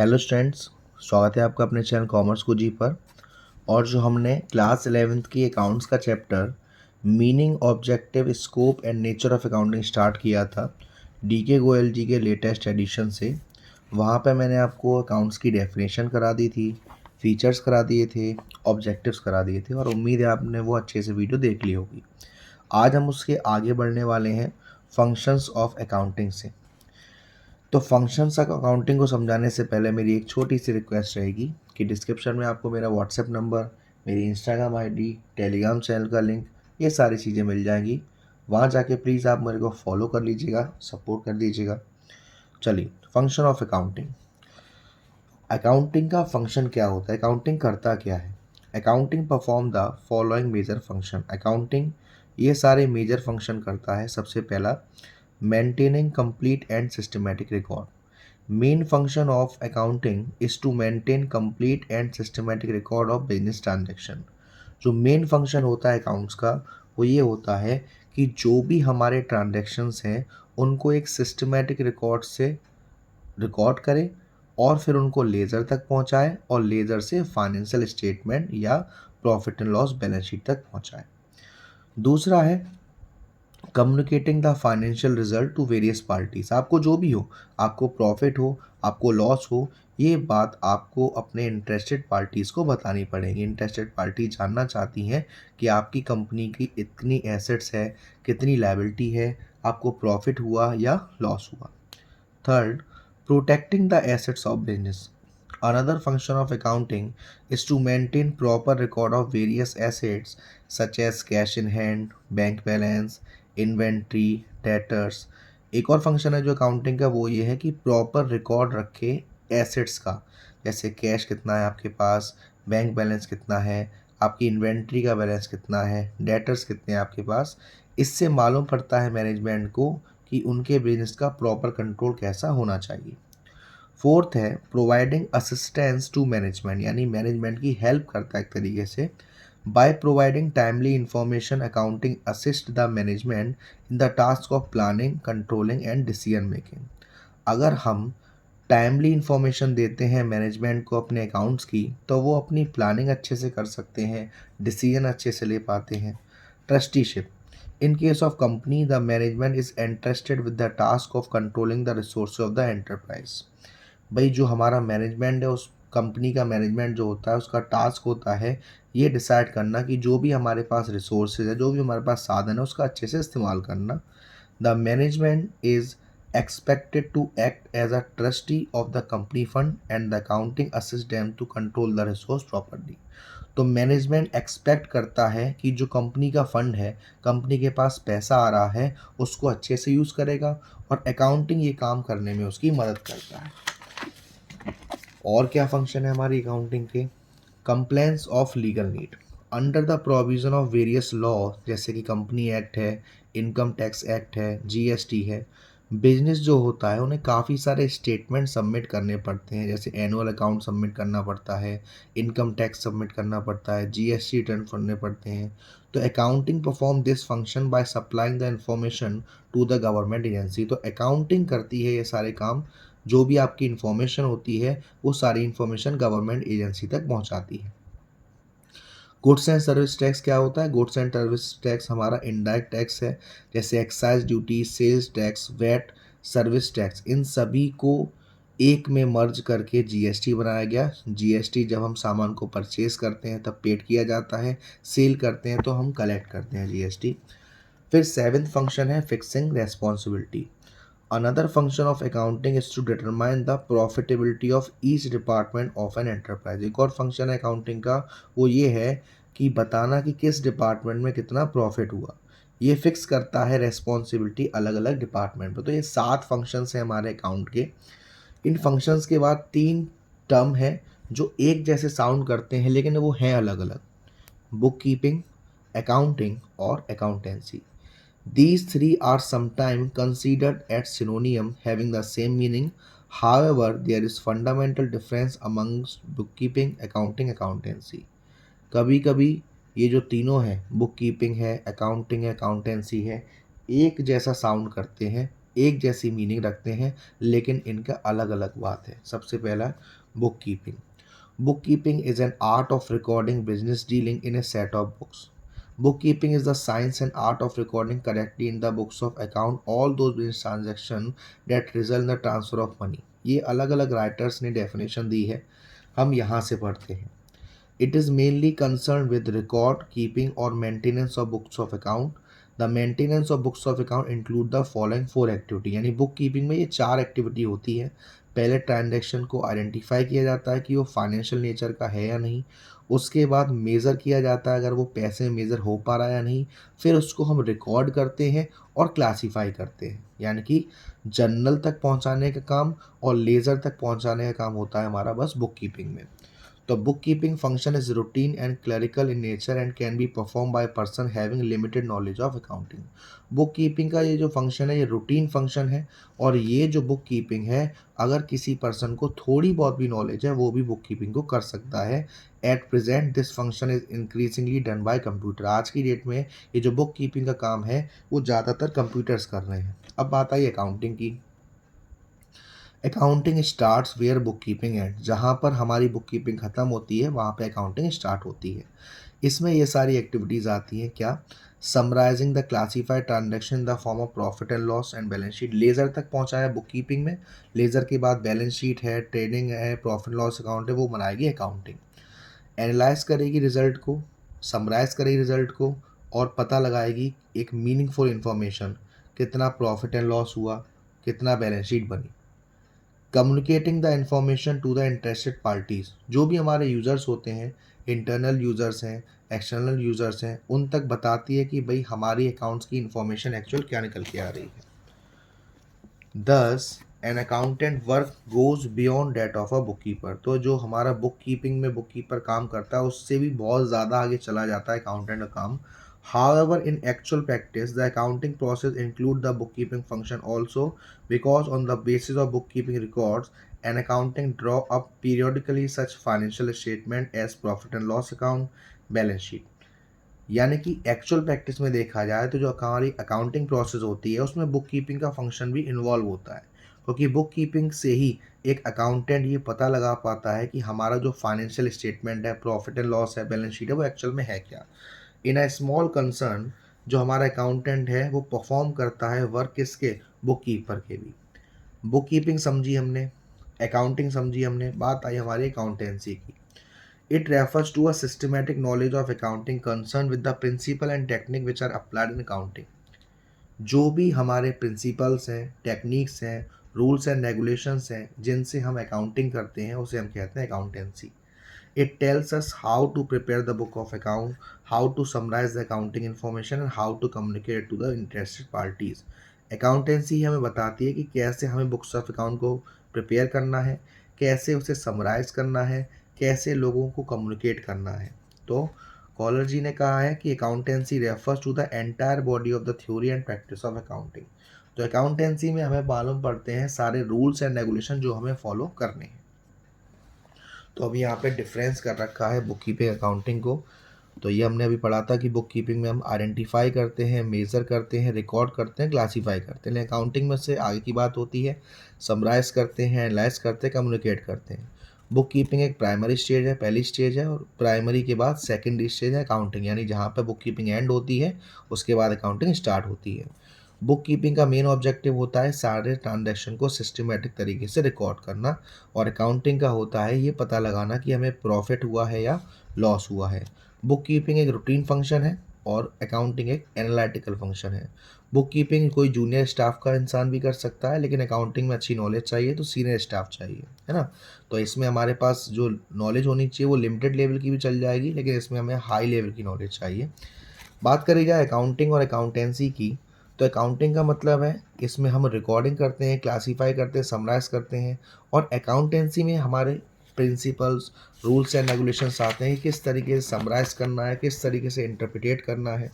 Hello students, स्वागत है आपका अपने चैनल कॉमर्स गुरुजी पर। और जो हमने क्लास 11th की अकाउंट्स का chapter meaning, objective, scope and nature of accounting start किया था डीके गोयल जी के लेटेस्ट एडिशन से, वहाँ पे मैंने आपको अकाउंट्स की डेफिनेशन करा दी थी, फीचर्स करा दिए थे, ऑब्जेक्टिव्स करा दिए थे और उम्मीद है आपने वो अच्छे से वीडियो देख ली होगी। आज हम उसके आगे बढ़ने वाले हैं फंक्शंस ऑफ अकाउंटिंग से। तो फंक्शंस ऑफ अकाउंटिंग को समझाने से पहले मेरी एक छोटी सी रिक्वेस्ट रहेगी कि डिस्क्रिप्शन में आपको मेरा व्हाट्सएप नंबर, मेरी इंस्टाग्राम आईडी, टेलीग्राम चैनल का लिंक, ये सारी चीज़ें मिल जाएंगी। वहाँ जाके प्लीज़ आप मेरे को फॉलो कर लीजिएगा, सपोर्ट कर दीजिएगा। चलिए, फंक्शन ऑफ अकाउंटिंग। अकाउंटिंग का फंक्शन क्या होता है, अकाउंटिंग करता क्या है? Accounting perform the following major function. Accounting ये सारे मेजर फंक्शन करता है। सबसे पहला, maintaining complete and systematic record. Main function of accounting is to maintain complete and systematic record of business transaction. जो मेन फंक्शन होता है अकाउंट्स का, वो ये होता है कि जो भी हमारे ट्रांजेक्शन्स हैं उनको एक सिस्टमेटिक रिकॉर्ड से रिकॉर्ड करे और फिर उनको लेज़र तक पहुंचाए और लेज़र से फाइनेंशियल स्टेटमेंट या profit and loss balance sheet तक पहुंचाए। दूसरा है communicating the financial result to various parties. आपको जो भी हो, आपको प्रॉफिट हो, आपको लॉस हो, ये बात आपको अपने इंटरेस्टेड पार्टीज़ को बतानी पड़ेगी। इंटरेस्टेड पार्टी जानना चाहती हैं कि आपकी कंपनी की इतनी एसेट्स है, कितनी लायबिलिटी है, आपको प्रॉफिट हुआ या लॉस हुआ। Third, protecting the assets of business. Another function of accounting is to maintain proper record of various assets such as cash in hand, bank balance, inventory, debtors. एक और function है जो accounting का, वो ये है कि प्रॉपर रिकॉर्ड रखे एसेट्स का, जैसे कैश कितना है आपके पास, बैंक बैलेंस कितना है, आपकी इन्वेंट्री का बैलेंस कितना है, डेटर्स कितने हैं आपके पास। इससे मालूम पड़ता है मैनेजमेंट को कि उनके बिजनेस का प्रॉपर कंट्रोल कैसा होना चाहिए। फोर्थ है प्रोवाइडिंग असिस्टेंस टू मैनेजमेंट, यानी मैनेजमेंट की हेल्प करता है एक तरीके से। By providing timely information, accounting assist the management in the task of planning, controlling and decision making. अगर हम टाइमली इंफॉर्मेशन देते हैं मैनेजमेंट को अपने अकाउंट्स की, तो वो अपनी प्लानिंग अच्छे से कर सकते हैं, डिसीजन अच्छे से ले पाते हैं। Trusteeship. In case of company, the management is entrusted with the task of controlling the resources of the enterprise. भाई जो हमारा मैनेजमेंट है, उस कंपनी का मैनेजमेंट जो होता है, उसका टास्क होता है ये डिसाइड करना कि जो भी हमारे पास रिसोर्सेज है, जो भी हमारे पास साधन है, उसका अच्छे से इस्तेमाल करना। The management is expected to act as a trustee of the company fund and the accounting assist them to control the resource properly. तो मैनेजमेंट एक्सपेक्ट करता है कि जो कंपनी का फंड है, कंपनी के पास पैसा आ रहा है, उसको अच्छे से यूज़ करेगा और अकाउंटिंग ये काम करने में उसकी मदद करता है। और क्या फंक्शन है हमारी अकाउंटिंग के? Complaints of legal need under the provision of various law, जैसे कि कंपनी एक्ट है, इनकम टैक्स एक्ट है, जीएसटी है। बिजनेस जो होता है उन्हें काफ़ी सारे स्टेटमेंट सबमिट करने पड़ते हैं, जैसे एनुअल अकाउंट सबमिट करना पड़ता है, इनकम टैक्स सबमिट करना पड़ता है, जीएसटी रिटर्न भरने पड़ते हैं। तो accounting perform this function by supplying the information to the government agency. तो अकाउंटिंग करती है ये सारे काम, जो भी आपकी इन्फॉर्मेशन होती है वो सारी इन्फॉर्मेशन गवर्नमेंट एजेंसी तक पहुंचाती है। गुड्स एंड सर्विस टैक्स क्या होता है? गुड्स एंड सर्विस टैक्स हमारा इनडायरेक्ट टैक्स है, जैसे excise duty, sales tax, VAT, service tax. इन सभी को एक में मर्ज करके जीएसटी बनाया गया। जीएसटी जब हम सामान को परचेज करते हैं तब पेड किया जाता है, सेल करते हैं तो हम कलेक्ट करते हैं जीएसटी। फिर सेवेंथ फंक्शन है fixing responsibility. Another function of accounting is to determine the profitability of each department of an enterprise. एक और फंक्शन है अकाउंटिंग का, वो ये है कि बताना कि किस डिपार्टमेंट में कितना प्रॉफिट हुआ। ये फिक्स करता है रेस्पॉन्सिबिलिटी अलग अलग डिपार्टमेंट पर। तो ये 7 फंक्शंस हैं हमारे अकाउंट के। इन फंक्शंस के बाद 3 टर्म है जो एक जैसे साउंड करते हैं लेकिन वो हैं अलग अलग: बुक कीपिंग, अकाउंटिंग और accountancy. These three are sometimes considered as synonym having the same meaning. However, there is fundamental difference amongst bookkeeping, accounting, accountancy. कभी कभी ये जो तीनों हैं, बुक कीपिंग है, अकाउंटिंग है, अकाउंटेंसी है, एक जैसा साउंड करते हैं, एक जैसी मीनिंग रखते हैं, लेकिन इनका अलग अलग बात है। सबसे पहला, Bookkeeping. Bookkeeping is an art of recording business dealing in a set of books. Bookkeeping is the science and art of recording correctly in the books of account all those business transactions that result in the transfer of money. ये अलग अलग writers ने definition दी है, हम यहाँ से पढ़ते हैं. It is mainly concerned with record keeping or maintenance of books of account. The maintenance of books of account include the following four activity. यानी बुक कीपिंग में ये चार एक्टिविटी होती है. पहले ट्रांजेक्शन को आइडेंटिफाई किया जाता है कि वो फाइनेंशियल नेचर का है या नहीं. उसके बाद मेज़र किया जाता है अगर वो पैसे मेज़र हो पा रहा है या नहीं. फिर उसको हम रिकॉर्ड करते हैं और क्लासीफाई करते हैं. यानी कि जर्नल तक पहुंचाने का काम और लेज़र तक पहुंचाने का काम होता है हमारा बस बुक कीपिंग में. The bookkeeping function is routine and clerical in nature and can be performed by a person having limited knowledge of accounting. Book keeping का ये जो फंक्शन है ये रूटीन फंक्शन है और ये जो बुक कीपिंग है अगर किसी पर्सन को थोड़ी बहुत भी नॉलेज है वो भी बुक कीपिंग को कर सकता है. At present this function is increasingly done by computer. आज की डेट में ये जो बुक कीपिंग का काम है वो ज़्यादातर कंप्यूटर्स कर रहे हैं. अब बात आई अकाउंटिंग की. Accounting starts where book keeping end. जहाँ पर हमारी बुक कीपिंग ख़त्म होती है वहाँ पे अकाउंटिंग स्टार्ट होती है. इसमें ये सारी एक्टिविटीज़ आती हैं क्या. Summarising the classified transaction in the form of profit and loss and balance sheet. Ledger तक पहुँचाया बुक कीपिंग में. लेज़र के बाद बैलेंस शीट है, ट्रेडिंग है, प्रॉफिट लॉस अकाउंट है, वो बनाएगी अकाउंटिंग. एनालाइज करेगी रिजल्ट को, समराइज करेगी रिजल्ट को और पता लगाएगी एक मीनिंगफुल इन्फॉर्मेशन, कितना प्रॉफिट एंड लॉस हुआ, कितना बैलेंस शीट बनी. Communicating the information to the interested parties. जो भी हमारे यूज़र्स होते हैं, इंटरनल यूज़र्स हैं, एक्सटर्नल यूज़र्स हैं, उन तक बताती है कि भाई हमारी अकाउंट्स की इंफॉर्मेशन एक्चुअल क्या निकल के आ रही है. Thus an accountant work goes beyond that of a book keeper. तो जो हमारा बुक कीपिंग में बुक कीपर काम करता है उससे भी बहुत ज़्यादा आगे चला जाता है अकाउंटेंट का काम. However, in actual practice, the accounting process include the bookkeeping function also because on the basis of bookkeeping records, an accounting draw up periodically such financial statement as profit and loss account, balance sheet. यानी कि actual practice में देखा जाए तो जो हमारी accounting process होती है उसमें बुक कीपिंग का फंक्शन भी इन्वॉल्व होता है क्योंकि बुक कीपिंग से ही एक अकाउंटेंट ये पता लगा पाता है कि हमारा जो फाइनेंशियल स्टेटमेंट है, प्रॉफिट एंड लॉस है, बैलेंस शीट है, वो एक्चुअल में है क्या. इन अ स्मॉल कंसर्न जो हमारा अकाउंटेंट है वो परफॉर्म करता है वर्क किसके, बुक कीपर के भी. बुक कीपिंग समझी हमने, अकाउंटिंग समझी हमने, बात आई हमारी अकाउंटेंसी की. It refers to a systematic knowledge of accounting concern with the principle and technique which are applied in accounting. जो भी हमारे प्रिंसिपल्स हैं, टेक्निक्स हैं, रूल्स एंड रेगुलेशंस हैं जिनसे हम अकाउंटिंग करते हैं उसे हम कहते हैं accountancy. It tells us how to prepare the book of account, how to summarize the accounting information and how to communicate to the interested parties. Accountancy हमें बताती है कि कैसे हमें बुक्स ऑफ अकाउंट को प्रिपेयर करना है, कैसे उसे समराइज करना है, कैसे लोगों को कम्युनिकेट करना है. तो कॉलर जी ने कहा है कि accountancy refers to the entire body of the theory and practice of accounting. तो अकाउंटेंसी में हमें मालूम पड़ते हैं सारे रूल्स एंड रेगुलेशन जो हमें फॉलो करने हैं. तो अभी यहाँ पे डिफरेंस कर रखा है बुक कीपिंग अकाउंटिंग को. तो ये हमने अभी पढ़ा था कि बुक कीपिंग में हम आइडेंटिफाई करते हैं, मेज़र करते हैं, रिकॉर्ड करते हैं, क्लासीफाई करते हैं. लेकिन अकाउंटिंग में से आगे की बात होती है समराइज़ करते हैं, एनालाइज करते हैं, कम्युनिकेट करते हैं. बुक कीपिंग एक प्राइमरी स्टेज है, पहली स्टेज है, और प्राइमरी के बाद सेकेंडरी स्टेज है अकाउंटिंग. यानी जहाँ पर बुक कीपिंग एंड होती है उसके बाद अकाउंटिंग स्टार्ट होती है. बुक कीपिंग का मेन ऑब्जेक्टिव होता है सारे ट्रांजैक्शन को सिस्टमेटिक तरीके से रिकॉर्ड करना और अकाउंटिंग का होता है ये पता लगाना कि हमें प्रॉफिट हुआ है या लॉस हुआ है. बुक कीपिंग एक रूटीन फंक्शन है और अकाउंटिंग एक एनालिटिकल फंक्शन है. बुक कीपिंग कोई जूनियर स्टाफ का इंसान भी कर सकता है लेकिन अकाउंटिंग में अच्छी नॉलेज चाहिए तो सीनियर स्टाफ चाहिए, है ना. तो इसमें हमारे पास जो नॉलेज होनी चाहिए वो लिमिटेड लेवल की भी चल जाएगी लेकिन इसमें हमें हाई लेवल की नॉलेज चाहिए. बात करी जाए अकाउंटिंग और अकाउंटेंसी की तो अकाउंटिंग का मतलब है इसमें हम रिकॉर्डिंग करते हैं, क्लासीफाई करते हैं, समराइज करते हैं. और अकाउंटेंसी में हमारे प्रिंसिपल्स, रूल्स एंड रेगुलेशंस आते हैं कि किस तरीके से समराइज करना है, किस तरीके से इंटरप्रिटेट करना है.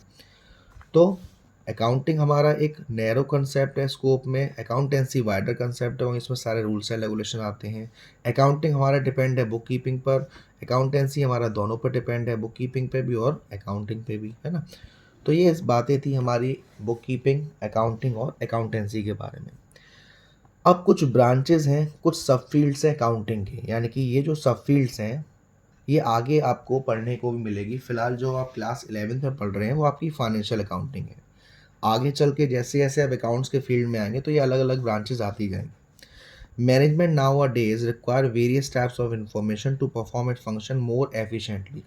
तो अकाउंटिंग हमारा एक नैरो कंसेप्ट है स्कोप में, अकाउंटेंसी वाइडर कंसेप्ट है और इसमें सारे रूल्स एंड रेगुलेशन आते हैं. अकाउंटिंग हमारा डिपेंड है बुक कीपिंग पर, अकाउंटेंसी हमारा दोनों पर डिपेंड है, बुक कीपिंग पे भी और अकाउंटिंग पे भी, है ना. तो ये बातें थी हमारी बुक कीपिंग, अकाउंटिंग और अकाउंटेंसी के बारे में. अब कुछ ब्रांचेज़ हैं, कुछ सब फ़ील्ड्स हैं अकाउंटिंग के, यानी कि ये जो सब फ़ील्ड्स हैं, ये आगे आपको पढ़ने को भी मिलेगी। फ़िलहाल जो आप क्लास 11th में पढ़ रहे हैं, वो आपकी फाइनेंशियल अकाउंटिंग है। आगे चल के जैसे-जैसे आप अकाउंट्स के फ़ील्ड में आएँगे, तो ये अलग-अलग ब्रांचेज़ आती जाएँगी। Management nowadays require various types of information to perform its function more efficiently।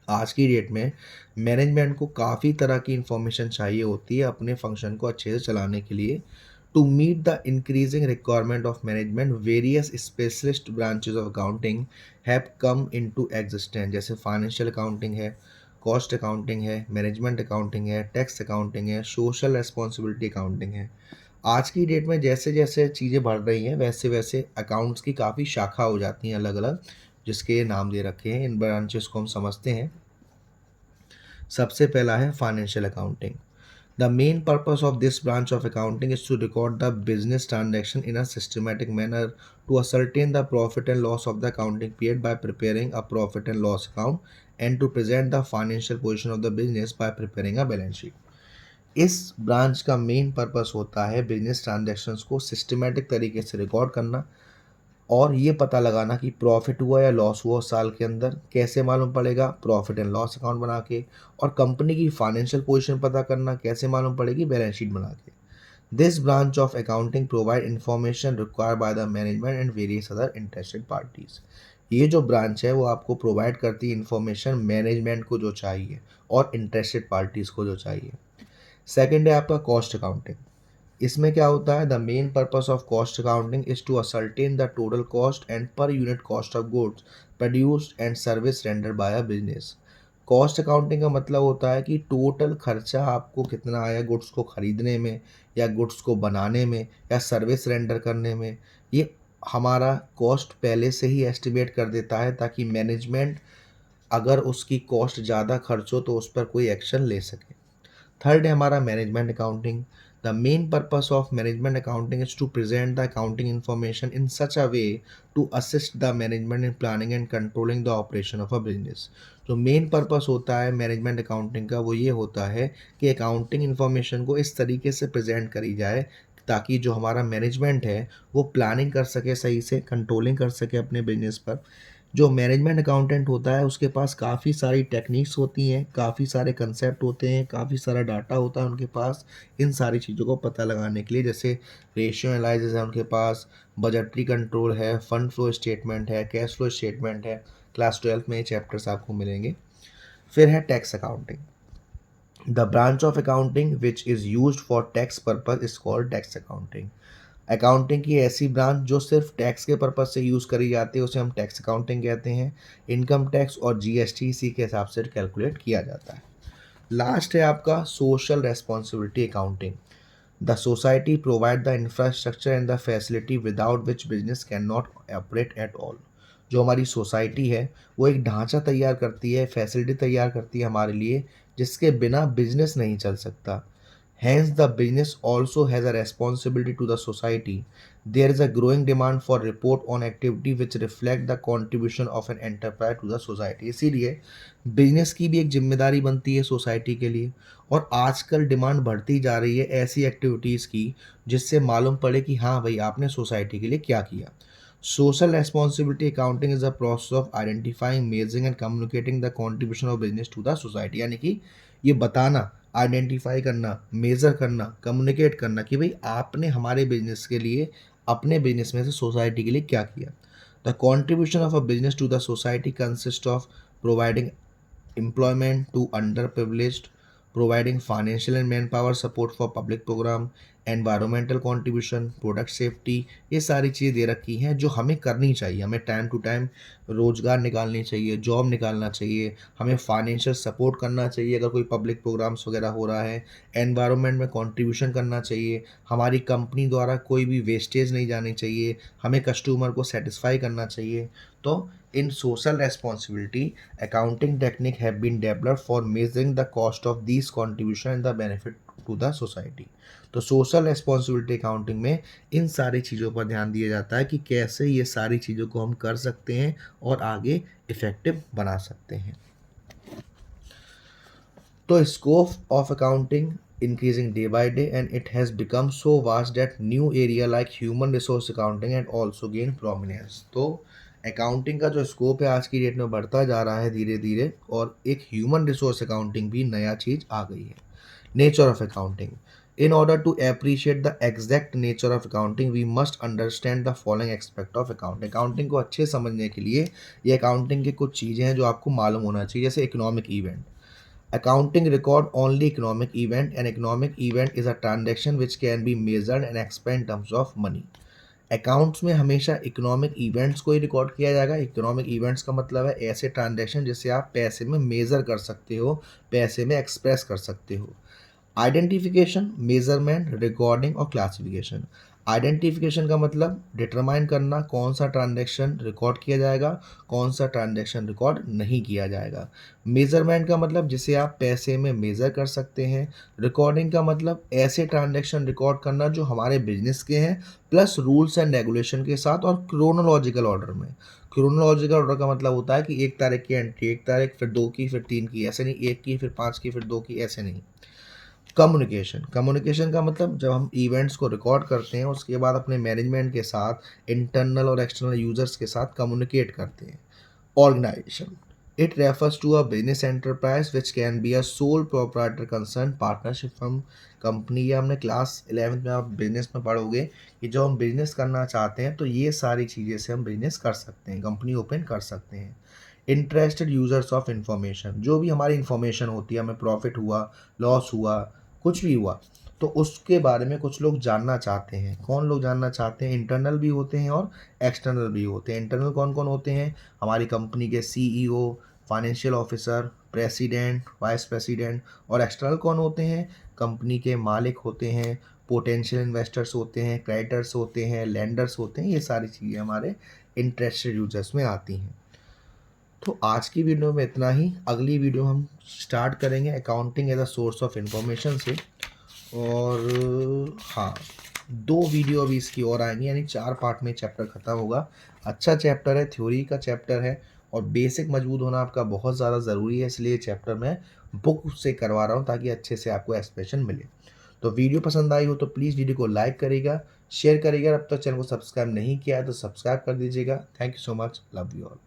आज की डेट में मैनेजमेंट को काफ़ी तरह की इंफॉर्मेशन चाहिए होती है अपने फंक्शन को अच्छे से चलाने के लिए। To meet the increasing requirement of management various specialist branches of accounting have come into existence, जैसे फाइनेंशियल अकाउंटिंग है, कॉस्ट अकाउंटिंग है, मैनेजमेंट अकाउंटिंग है, टैक्स अकाउंटिंग है, सोशल रिस्पॉन्सिबिलिटी अकाउंटिंग है। आज की डेट में जैसे जैसे चीज़ें बढ़ रही हैं वैसे वैसे अकाउंट्स की काफ़ी शाखा हो जाती हैं अलग अलग, जिसके नाम दे रखे हैं। इन ब्रांचेस को हम समझते हैं। सबसे पहला है financial accounting. The main purpose of this branch of accounting is to record the business transaction in a systematic manner to ascertain the profit and loss of the accounting period by preparing a profit and loss account and to present the financial position of the business by preparing a balance sheet. इस branch का main purpose होता है business transactions को systematic तरीके से record करना और ये पता लगाना कि प्रॉफिट हुआ या लॉस हुआ उस साल के अंदर। कैसे मालूम पड़ेगा? प्रॉफिट एंड लॉस अकाउंट बना के। और कंपनी की फाइनेंशियल पोजीशन पता करना कैसे मालूम पड़ेगी? बैलेंस शीट बना के। This branch of accounting provide information required by the management and various other interested parties. ये जो ब्रांच है वो आपको प्रोवाइड करती है इंफॉर्मेशन मैनेजमेंट को जो चाहिए और इंटरेस्टेड पार्टीज को जो चाहिए। सेकंड है आपका कॉस्ट अकाउंटिंग। इसमें क्या होता है? The main purpose of cost accounting is to ascertain the total cost and per unit cost of goods produced and service rendered by a business. Cost accounting का मतलब होता है कि टोटल खर्चा आपको कितना आया गुड्स को खरीदने में या गुड्स को बनाने में या सर्विस रेंडर करने में। ये हमारा कॉस्ट पहले से ही एस्टिमेट कर देता है ताकि मैनेजमेंट अगर उसकी कॉस्ट ज़्यादा खर्च हो तो उस पर कोई एक्शन ले सके। थर्ड है हमारा management accounting. The main purpose of management accounting is to present the accounting information in such a way to assist the management in planning and controlling the operation of a business. जो main purpose होता है management accounting का वो ये होता है कि accounting information को इस तरीके से प्रेजेंट करी जाए ताकि जो हमारा मैनेजमेंट है वो प्लानिंग कर सके, सही से कंट्रोलिंग कर सके अपने बिजनेस पर। जो मैनेजमेंट अकाउंटेंट होता है उसके पास काफ़ी सारी टेक्निक्स होती हैं, काफ़ी सारे कंसेप्ट होते हैं, काफ़ी सारा डाटा होता है उनके पास इन सारी चीज़ों को पता लगाने के लिए। जैसे रेशियो एनालिसिस है उनके पास, बजटरी कंट्रोल है, फंड फ्लो स्टेटमेंट है, कैश फ्लो स्टेटमेंट है। क्लास 12 में ये चैप्टर्स आपको मिलेंगे। फिर है tax accounting. The branch of accounting which is used for tax purpose is called tax accounting. Accounting की ऐसी ब्रांच जो सिर्फ टैक्स के पर्पज से यूज़ करी जाती है उसे हम टैक्स अकाउंटिंग कहते हैं। इनकम टैक्स और जीएसटी इसी के हिसाब से कैलकुलेट किया जाता है। लास्ट है आपका social responsibility accounting. The society provide the infrastructure and the facility without which business can not operate at all. जो हमारी सोसाइटी है वो एक ढांचा तैयार करती है, फैसिलिटी तैयार करती है हमारे लिए जिसके बिना बिजनेस नहीं चल सकता। Hence, the business also has a responsibility to the society. There is a growing demand for report on activity which reflect the contribution of an enterprise to the society। इसीलिए बिजनेस की भी एक जिम्मेदारी बनती है सोसाइटी के लिए और आजकल डिमांड बढ़ती जा रही है ऐसी एक्टिविटीज़ की जिससे मालूम पड़े कि हाँ भाई आपने सोसाइटी के लिए क्या किया। Social responsibility accounting is the process of identifying, measuring and communicating the contribution of business to the society. यानी कि ये बताना, आइडेंटिफाई करना, मेज़र करना, कम्युनिकेट करना कि भाई आपने हमारे बिजनेस के लिए अपने बिजनेस में से सोसाइटी के लिए क्या किया। The contribution of a business to the society consist of providing employment to underprivileged, providing financial and manpower support for public program, environmental contribution, product safety। ये सारी चीज़ें दे रखी हैं जो हमें करनी चाहिए। हमें टाइम टू टाइम रोज़गार निकालनी चाहिए, जॉब निकालना चाहिए, हमें फाइनेंशियल सपोर्ट करना चाहिए अगर कोई पब्लिक प्रोग्राम्स वगैरह हो रहा है, एनवायरनमेंट में कंट्रीब्यूशन करना चाहिए, हमारी कंपनी द्वारा कोई भी वेस्टेज नहीं जानी चाहिए, हमें कस्टमर को सेटिस्फाई करना चाहिए। तो in social responsibility, accounting technique have been developed for measuring the cost of these contribution and the benefit to the society। तो सोशल रेस्पॉन्सिबिलिटी अकाउंटिंग में इन सारी चीज़ों पर ध्यान दिया जाता है कि कैसे ये सारी चीज़ों को हम कर सकते हैं और आगे इफ़ेक्टिव बना सकते हैं। तो scope of accounting increasing day by day, and it has become so vast that new area like human resource accounting and also gain prominence. तो अकाउंटिंग का जो स्कोप है आज की डेट में बढ़ता जा रहा है धीरे धीरे, और एक ह्यूमन रिसोर्स अकाउंटिंग भी नया चीज़ आ गई है. Nature of accounting. In order to appreciate the exact nature of accounting, we must understand the following aspect of accounting. Accounting को अच्छे समझने के लिए ये अकाउंटिंग की कुछ चीज़ें हैं जो आपको मालूम होना चाहिए, जैसे economic event. Accounting record only economic event. An economic event is a transaction which can be measured and explained in terms of money. Accounts में हमेशा इकोनॉमिक इवेंट्स को ही रिकॉर्ड किया जाएगा. इकोनॉमिक इवेंट्स का मतलब है ऐसे ट्रांजैक्शन जिसे आप पैसे में मेज़र कर सकते हो, पैसे में एक्सप्रेस कर सकते हो. आइडेंटिफिकेशन, मेजरमेंट, रिकॉर्डिंग और क्लासिफिकेशन. आइडेंटिफिकेशन का मतलब डिटरमाइन करना कौन सा ट्रांजैक्शन रिकॉर्ड किया जाएगा, कौन सा ट्रांजैक्शन रिकॉर्ड नहीं किया जाएगा. मेजरमेंट का मतलब जिसे आप पैसे में मेज़र कर सकते हैं. रिकॉर्डिंग का मतलब ऐसे ट्रांजैक्शन रिकॉर्ड करना जो हमारे बिजनेस के हैं, प्लस रूल्स एंड रेगुलेशन के साथ और क्रोनोलॉजिकल ऑर्डर में. क्रोनोलॉजिकल ऑर्डर का मतलब होता है कि 1 तारीख की एंट्री 1 तारीख, फिर 2 की, फिर 3 की, ऐसे नहीं 1 की फिर 5 की फिर 2 की, ऐसे नहीं. कम्युनिकेशन. कम्युनिकेशन का मतलब जब हम इवेंट्स को रिकॉर्ड करते हैं उसके बाद अपने मैनेजमेंट के साथ, इंटरनल और एक्सटर्नल यूजर्स के साथ कम्युनिकेट करते हैं. Organisation. It refers to a business enterprise which can be a sole proprietor concern partnership firm company. या हमने क्लास 11th में आप बिजनेस में पढ़ोगे कि जो हम बिजनेस करना चाहते हैं तो ये सारी चीज़ें से हम बिजनेस कर सकते हैं, कंपनी ओपन कर सकते हैं. Interested users of information. जो भी हमारी इंफॉर्मेशन होती है, हमें प्रॉफिट हुआ, लॉस हुआ, कुछ भी हुआ, तो उसके बारे में कुछ लोग जानना चाहते हैं. कौन लोग जानना चाहते हैं? इंटरनल भी होते हैं और एक्सटर्नल भी होते हैं. इंटरनल कौन कौन होते हैं? हमारी कंपनी के CEO, financial officer, president, vice president. और एक्सटर्नल कौन होते हैं? कंपनी के मालिक होते हैं, पोटेंशियल इन्वेस्टर्स होते हैं, क्रेडिटर्स होते हैं, लेंडर्स होते हैं. ये सारी चीज़ें हमारे इंटरेस्टेड यूजर्स में आती हैं. तो आज की वीडियो में इतना ही. अगली वीडियो हम स्टार्ट करेंगे accounting as a source of information से. और हाँ, 2 वीडियो अभी इसकी और आएंगी, यानी 4 पार्ट में चैप्टर ख़त्म होगा. अच्छा चैप्टर है, थ्योरी का चैप्टर है, और बेसिक मजबूत होना आपका बहुत ज़्यादा ज़रूरी है, इसलिए चैप्टर मैं बुक से करवा रहा हूँ ताकि अच्छे से आपको एक्सप्रेशन मिले. तो वीडियो पसंद आई हो तो प्लीज़ वीडियो को लाइक करिएगा, शेयर करिएगा. अब तक चैनल को सब्सक्राइब नहीं किया है तो सब्सक्राइब कर दीजिएगा. Thank you so much. Love you all.